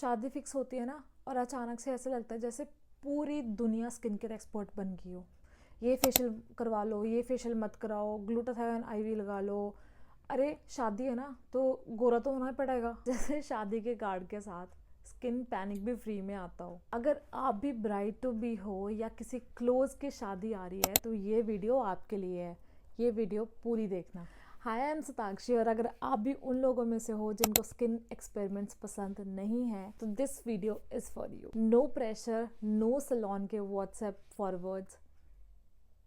शादी फिक्स होती है ना, और अचानक से ऐसा लगता है जैसे पूरी दुनिया स्किन केयर एक्सपर्ट बन गई हो। ये फेशियल करवा लो, ये फेशियल मत कराओ, ग्लूटाथायोन आईवी लगा लो। अरे शादी है ना, तो गोरा तो होना ही पड़ेगा। जैसे शादी के कार्ड के साथ स्किन पैनिक भी फ्री में आता हो। अगर आप भी ब्राइड टू बी हो या किसी क्लोज की शादी आ रही है तो ये वीडियो आपके लिए है। ये वीडियो पूरी देखना। हाय, आई एम सताक्षी, और अगर आप भी उन लोगों में से हो जिनको स्किन एक्सपेरिमेंट्स पसंद नहीं है तो this video is for you. No pressure, no सलोन के व्हाट्सएप फॉरवर्ड्स,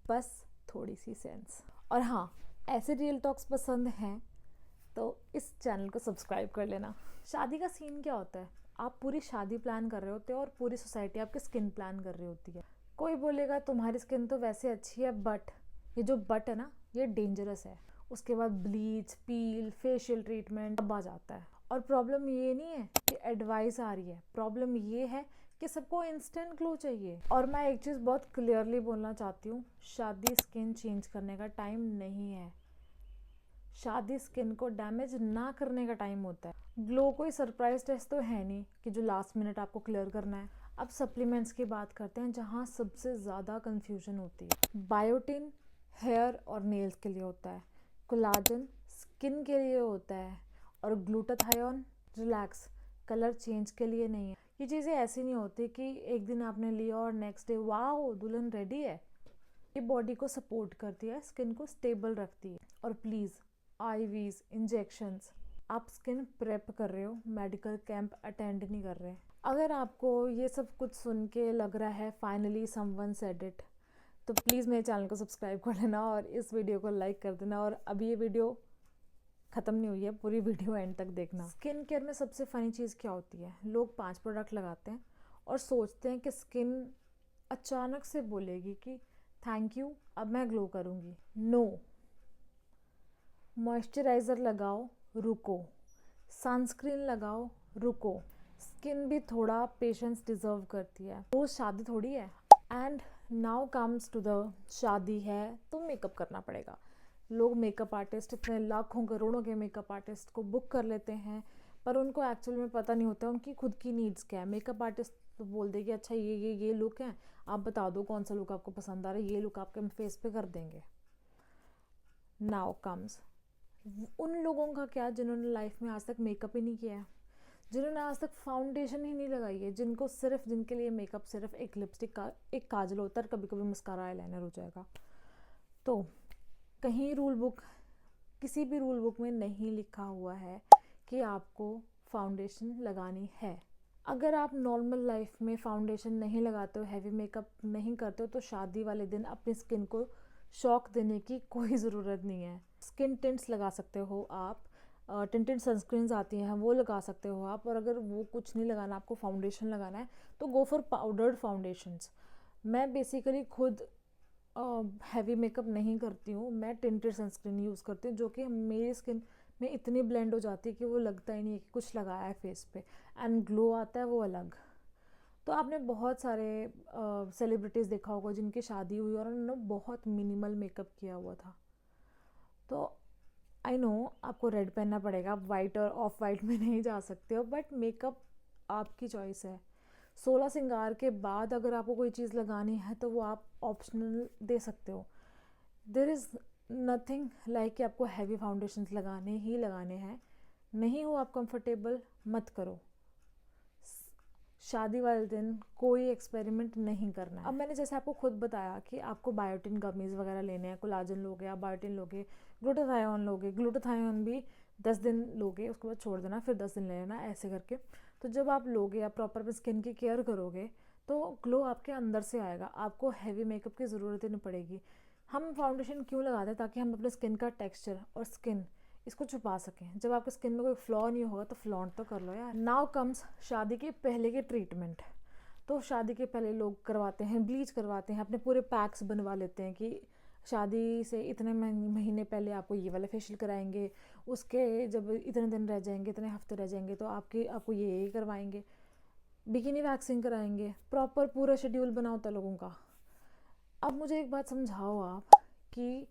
बस थोड़ी सी सेंस। और हाँ, ऐसे रियल टॉक्स पसंद हैं तो इस चैनल को सब्सक्राइब कर लेना। शादी का सीन क्या होता है? आप पूरी शादी प्लान कर रहे होते हो और पूरी सोसाइटी आपकी स्किन प्लान कर रही होती है। कोई बोलेगा तुम्हारी स्किन तो वैसे अच्छी है, बट ये जो बट है ना, ये डेंजरस है। उसके बाद ब्लीच, पील, फेशियल ट्रीटमेंट अब आ जाता है। और प्रॉब्लम ये नहीं है कि एडवाइस आ रही है, प्रॉब्लम ये है कि सबको इंस्टेंट ग्लो चाहिए। और मैं एक चीज़ बहुत क्लियरली बोलना चाहती हूँ, शादी स्किन चेंज करने का टाइम नहीं है। शादी स्किन को डैमेज ना करने का टाइम होता है। ग्लो कोई सरप्राइज टेस्ट तो है नहीं कि जो लास्ट मिनट आपको क्लियर करना है। अब सप्लीमेंट्स की बात करते हैं, जहाँ सबसे ज़्यादा कंफ्यूजन होती है। बायोटिन हेयर और नेल्स के लिए होता है, कोलाजन स्किन के लिए होता है, और ग्लूटाथायोन रिलैक्स कलर चेंज के लिए नहीं है। ये चीज़ें ऐसी नहीं होती कि एक दिन आपने लिया और नेक्स्ट डे वाह दुल्हन रेडी है। ये बॉडी को सपोर्ट करती है, स्किन को स्टेबल रखती है। और प्लीज़, आईवीज, इंजेक्शंस, आप स्किन प्रेप कर रहे हो, मेडिकल कैंप अटेंड नहीं कर रहे। अगर आपको ये सब कुछ सुन के लग रहा है फाइनली समवन सेड इट, तो प्लीज़ मेरे चैनल को सब्सक्राइब कर लेना और इस वीडियो को लाइक कर देना। और अभी ये वीडियो ख़त्म नहीं हुई है, पूरी वीडियो एंड तक देखना। स्किन केयर में सबसे फ़नी चीज़ क्या होती है? लोग 5 प्रोडक्ट लगाते हैं और सोचते हैं कि स्किन अचानक से बोलेगी कि थैंक यू, अब मैं ग्लो करूँगी। नो, मॉइस्चराइज़र लगाओ, रुको, सनस्क्रीन लगाओ, रुको। स्किन भी थोड़ा पेशेंस डिज़र्व करती है। रोज़ शादी थोड़ी है। And now comes to the शादी है तो मेकअप करना पड़ेगा। लोग मेकअप आर्टिस्ट, इतने लाखों करोड़ों के मेकअप आर्टिस्ट को बुक कर लेते हैं, पर उनको एक्चुअल में पता नहीं होता उनकी खुद की नीड्स क्या है। मेकअप आर्टिस्ट तो बोल देगी अच्छा ये लुक है, आप बता दो कौन सा लुक आपको पसंद आ रहा है, ये लुक आपके फेस पे कर देंगे। नाउ कम्स उन लोगों का क्या जिन्होंने लाइफ में आज तक मेकअप ही नहीं किया है, जिन्होंने आज तक फाउंडेशन ही नहीं लगाई है, जिनके लिए मेकअप सिर्फ एक लिपस्टिक का एक काजल होता है, कभी कभी मस्कारा आईलाइनर हो जाएगा। तो कहीं किसी भी रूल बुक में नहीं लिखा हुआ है कि आपको फाउंडेशन लगानी है। अगर आप नॉर्मल लाइफ में फाउंडेशन नहीं लगाते हो, हैवी मेकअप नहीं करते हो, तो शादी वाले दिन अपनी स्किन को शॉक देने की कोई ज़रूरत नहीं है। स्किन टिंट्स लगा सकते हो आप, टिंटेड सनस्क्रीन्स आती हैं वो लगा सकते हो आप। और अगर वो कुछ नहीं लगाना, आपको फाउंडेशन लगाना है तो गो फॉर पाउडर्ड फाउंडेशंस। मैं बेसिकली खुद हैवी मेकअप नहीं करती हूँ, मैं टिंटेड सनस्क्रीन यूज़ करती हूँ, जो कि मेरी स्किन में इतनी ब्लेंड हो जाती है कि वो लगता ही नहीं है कि कुछ लगाया है फेस पे, एंड ग्लो आता है वो अलग। तो आपने बहुत सारे सेलिब्रिटीज़ देखा होगा जिनकी शादी हुई और उन्होंने बहुत मिनिमल मेकअप किया हुआ था। तो आई नो आपको रेड पहनना पड़ेगा, आप वाइट और ऑफ वाइट में नहीं जा सकते हो, बट मेकअप आपकी चॉइस है। 16 श्रृंगार के बाद अगर आपको कोई चीज़ लगानी है तो वो आप ऑप्शनल दे सकते हो। देर इज़ नथिंग लाइक कि आपको हैवी फाउंडेशंस लगाने ही लगाने हैं। नहीं हो आप कंफर्टेबल, मत करो। शादी वाले दिन कोई एक्सपेरिमेंट नहीं करना है। अब मैंने जैसे आपको खुद बताया कि आपको बायोटिन गमीज़ वगैरह लेने हैं, कोलाजन लोगे, आप बायोटिन लोगे, ग्लूटाथायोन लोगे, ग्लूटाथायोन भी 10 दिन लोगे, उसके बाद छोड़ देना, फिर 10 दिन ले लेना, ऐसे करके। तो जब आप लोगे, आप प्रॉपर स्किन की केयर करोगे तो ग्लो आपके अंदर से आएगा, आपको हैवी मेकअप की ज़रूरत ही नहीं पड़ेगी। हम फाउंडेशन क्यों लगाते हैं? ताकि हम अपने स्किन का टेक्स्चर और स्किन इसको छुपा सकें। जब आपके स्किन में कोई फ्लॉ नहीं होगा तो फ्लॉन्ट तो कर लो यार। नाउ कम्स शादी के पहले के ट्रीटमेंट। तो शादी के पहले लोग करवाते हैं ब्लीच करवाते हैं, अपने पूरे पैक्स बनवा लेते हैं कि शादी से इतने महीने पहले आपको ये वाला फेशियल कराएंगे, उसके जब इतने दिन रह जाएंगे, इतने हफ्ते रह जाएंगे तो आपको ये करवाएंगे, बिकिनी वैक्सिंग कराएंगे, प्रॉपर पूरा शेड्यूल बना होता है लोगों का। अब मुझे एक बात समझाओ आप कि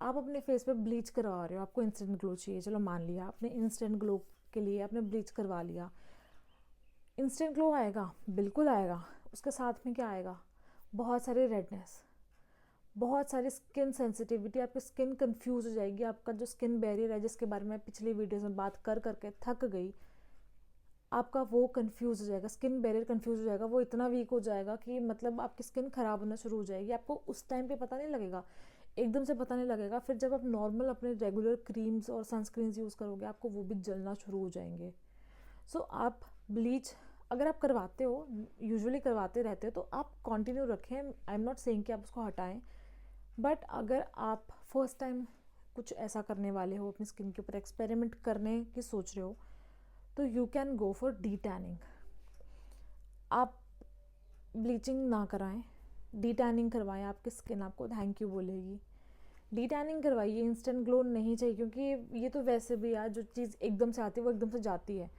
आप अपने फेस पे ब्लीच करवा रहे हो, आपको इंस्टेंट ग्लो चाहिए, चलो मान लिया आपने इंस्टेंट ग्लो के लिए आपने ब्लीच करवा लिया, इंस्टेंट ग्लो आएगा, बिल्कुल आएगा। उसके साथ में क्या आएगा, बहुत सारी रेडनेस, बहुत सारी स्किन सेंसिटिविटी, आपकी स्किन कंफ्यूज हो जाएगी। आपका जो स्किन बैरियर है, जिसके बारे में पिछली वीडियोस में बात कर करके थक गई, आपका वो कंफ्यूज हो जाएगा, स्किन बैरियर कंफ्यूज हो जाएगा, वो इतना वीक हो जाएगा कि मतलब आपकी स्किन ख़राब होना शुरू हो जाएगी। आपको उस टाइम पे पता नहीं लगेगा, एकदम से पता नहीं लगेगा। फिर जब आप नॉर्मल अपने रेगुलर क्रीम्स और सनस्क्रीन्स यूज़ करोगे, आपको वो भी जलना शुरू हो जाएंगे। सो आप ब्लीच अगर आप करवाते हो, यूजुअली करवाते रहते हो, तो आप कंटिन्यू रखें। आई एम नॉट सेइंग कि आप उसको हटाएं, बट अगर आप फर्स्ट टाइम कुछ ऐसा करने वाले हो, अपनी स्किन के ऊपर एक्सपेरिमेंट करने की सोच रहे हो, तो you can go for D tanning. आप ब्लीचिंग ना कराएं, डी टैनिंग करवाएं, आपकी स्किन आपको थैंक यू बोलेगी। डी टैनिंग करवाइए, इंस्टेंट ग्लो नहीं चाहिए, क्योंकि ये तो वैसे भी यार जो चीज़ एकदम से आती है वो एकदम से जाती है।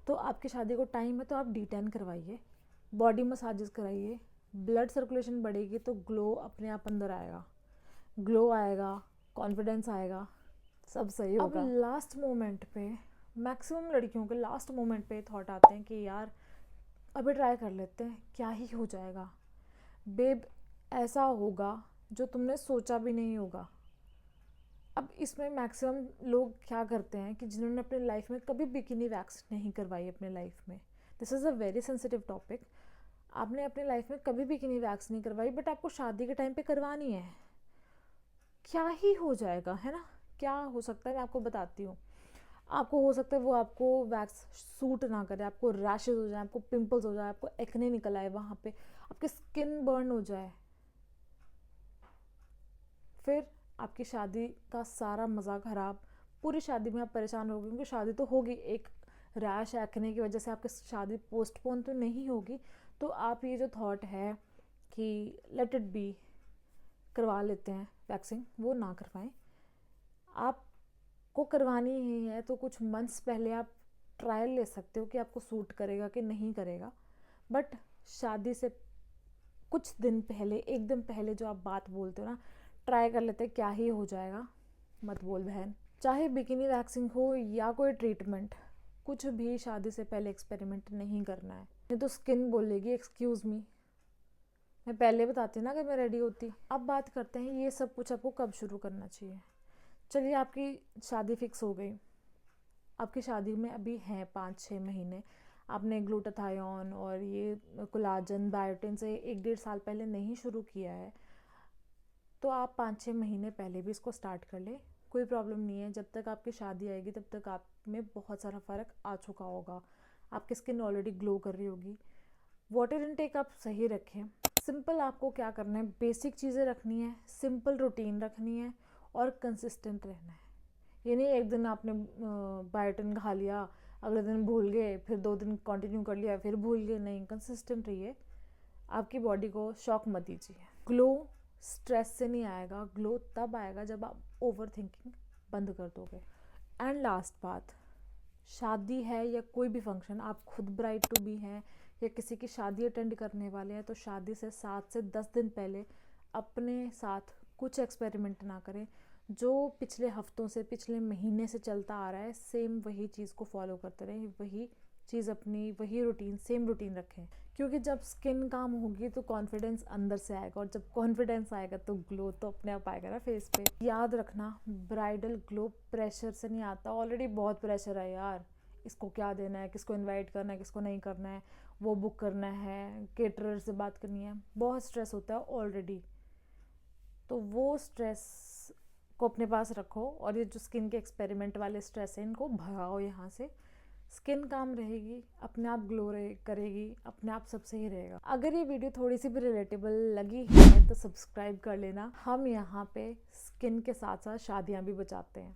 तो आपकी शादी को टाइम है तो आप डी टैन करवाइए, बॉडी मसाजेस कराइए, ब्लड सर्कुलेशन बढ़ेगी तो ग्लो अपने आप अंदर आएगा, ग्लो आएगा, कॉन्फिडेंस आएगा, सब सही होगा। अब लास्ट मोमेंट पे, मैक्सिमम लड़कियों के लास्ट मोमेंट पे थॉट आते हैं कि यार अभी ट्राई कर लेते हैं, क्या ही हो जाएगा। बेब, ऐसा होगा जो तुमने सोचा भी नहीं होगा। अब इसमें मैक्सिमम लोग क्या करते हैं कि जिन्होंने अपने लाइफ में कभी बिकिनी वैक्स नहीं करवाई अपने लाइफ में, this is a very sensitive topic. आपने अपने लाइफ में कभी बिकिनी वैक्स नहीं करवाई, बट आपको शादी के टाइम पे करवानी है, क्या ही हो जाएगा, है ना। क्या हो सकता है मैं आपको बताती हूँ। आपको हो सकता है वो आपको वैक्स सूट ना करे, आपको रैशेज हो जाए, आपको पिंपल्स हो जाए, आपको एक्ने निकल आए वहाँ पे, आपकी स्किन बर्न हो जाए, फिर आपकी शादी का सारा मज़ा ख़राब। पूरी शादी में आप परेशान होगे, क्योंकि शादी तो होगी, एक रैश एक्ने की वजह से आपकी शादी पोस्टपोन तो नहीं होगी। तो आप ये जो थॉट है कि लेट इट बी, करवा लेते हैं वैक्सिंग, वो ना करवाएं। आपको करवानी ही है तो कुछ मंथ्स पहले आप ट्रायल ले सकते हो कि आपको सूट करेगा कि नहीं करेगा, बट शादी से कुछ दिन पहले, एक दिन पहले जो आप बात बोलते हो ना, ट्राई कर लेते, क्या ही हो जाएगा, मत बोल बहन। चाहे बिकिनी वैक्सिंग हो या कोई ट्रीटमेंट, कुछ भी शादी से पहले एक्सपेरिमेंट नहीं करना है, नहीं तो स्किन बोलेगी एक्सक्यूज़ मी, मैं पहले बताती ना कि मैं रेडी होती। अब बात करते हैं ये सब कुछ आपको कब शुरू करना चाहिए। चलिए आपकी शादी फिक्स हो गई, आपकी शादी में अभी हैं 5-6 महीने, आपने ग्लूटाथायोन और ये कोलाजन बायोटिन से 1-1.5 साल पहले नहीं शुरू किया है, तो आप 5-6 महीने पहले भी इसको स्टार्ट कर लें, कोई प्रॉब्लम नहीं है। जब तक आपकी शादी आएगी तब तक आप में बहुत सारा फ़र्क आ चुका होगा, आपकी स्किन ऑलरेडी ग्लो कर रही होगी। वाटर इनटेक आप सही रखें। सिंपल आपको क्या करना है, बेसिक चीज़ें रखनी है, सिंपल रूटीन रखनी है और कंसिस्टेंट रहना है। ये नहीं एक दिन आपने बायोटिन खा लिया, अगले दिन भूल गए, फिर 2 दिन कंटिन्यू कर लिया, फिर भूल गए, नहीं, कंसिस्टेंट रहिए। आपकी बॉडी को शॉक मत दीजिए। ग्लो स्ट्रेस से नहीं आएगा, ग्लो तब आएगा जब आप ओवर थिंकिंग बंद कर दोगे। एंड लास्ट बात, शादी है या कोई भी फंक्शन, आप खुद ब्राइड टू बी हैं या किसी की शादी अटेंड करने वाले हैं, तो शादी से 7 से 10 दिन पहले अपने साथ कुछ एक्सपेरिमेंट ना करें। जो पिछले हफ्तों से, पिछले महीने से चलता आ रहा है, सेम वही चीज़ को फॉलो करते रहें, वही चीज़ अपनी, वही रूटीन, सेम रूटीन रखें। क्योंकि जब स्किन काम होगी तो कॉन्फिडेंस अंदर से आएगा, और जब कॉन्फिडेंस आएगा तो ग्लो तो अपने आप आएगा ना फेस पे। याद रखना, ब्राइडल ग्लो प्रेशर से नहीं आता, ऑलरेडी बहुत प्रेशर है यार, इसको क्या देना है, किसको इनवाइट करना है, किसको नहीं करना है, वो बुक करना है, केटरर से बात करनी है, बहुत स्ट्रेस होता है ऑलरेडी। तो वो स्ट्रेस को अपने पास रखो, और ये जो स्किन के एक्सपेरिमेंट वाले स्ट्रेस है इनको भगाओ यहाँ से। स्किन काम रहेगी, अपने आप ग्लो करेगी, अपने आप सब सही रहेगा। अगर ये वीडियो थोड़ी सी भी रिलेटेबल लगी है तो सब्सक्राइब कर लेना। हम यहाँ पे स्किन के साथ साथ शादियाँ भी बचाते हैं।